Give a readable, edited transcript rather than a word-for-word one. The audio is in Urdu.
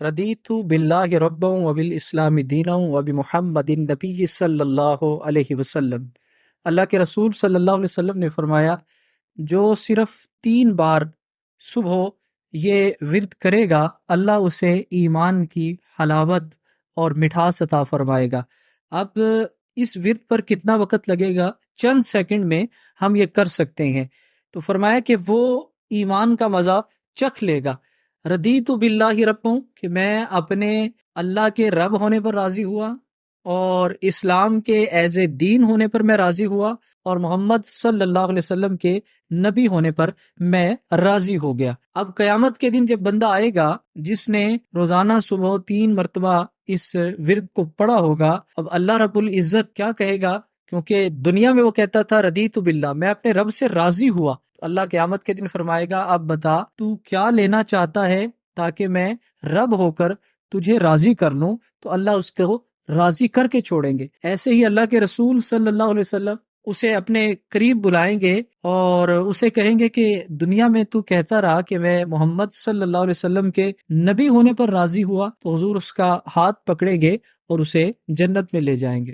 ردیت باللہ ربا وبالاسلام دینا وبمحمد نبی صلی اللہ علیہ وسلم۔ اللہ کے رسول صلی اللہ علیہ وسلم نے فرمایا، جو صرف 3 بار صبح یہ ورد کرے گا، اللہ اسے ایمان کی حلاوت اور مٹھاس عطا فرمائے گا۔ اب اس ورد پر کتنا وقت لگے گا؟ چند سیکنڈ میں ہم یہ کر سکتے ہیں۔ تو فرمایا کہ وہ ایمان کا مزہ چکھ لے گا۔ ردیت باللہ ربوں، کہ میں اپنے اللہ کے رب ہونے پر راضی ہوا، اور اسلام کے ایز اے دین ہونے پر میں راضی ہوا، اور محمد صلی اللہ علیہ وسلم کے نبی ہونے پر میں راضی ہو گیا۔ اب قیامت کے دن جب بندہ آئے گا جس نے روزانہ صبح 3 مرتبہ اس ورد کو پڑھا ہوگا، اب اللہ رب العزت کیا کہے گا؟ کیونکہ دنیا میں وہ کہتا تھا ردیت باللہ، میں اپنے رب سے راضی ہوا، تو اللہ قیامت کے دن فرمائے گا، اب بتا تو کیا لینا چاہتا ہے تاکہ میں رب ہو کر تجھے راضی کر لوں؟ تو اللہ اس کو راضی کر کے چھوڑیں گے۔ ایسے ہی اللہ کے رسول صلی اللہ علیہ وسلم اسے اپنے قریب بلائیں گے اور اسے کہیں گے کہ دنیا میں تو کہتا رہا کہ میں محمد صلی اللہ علیہ وسلم کے نبی ہونے پر راضی ہوا، تو حضور اس کا ہاتھ پکڑیں گے اور اسے جنت میں لے جائیں گے۔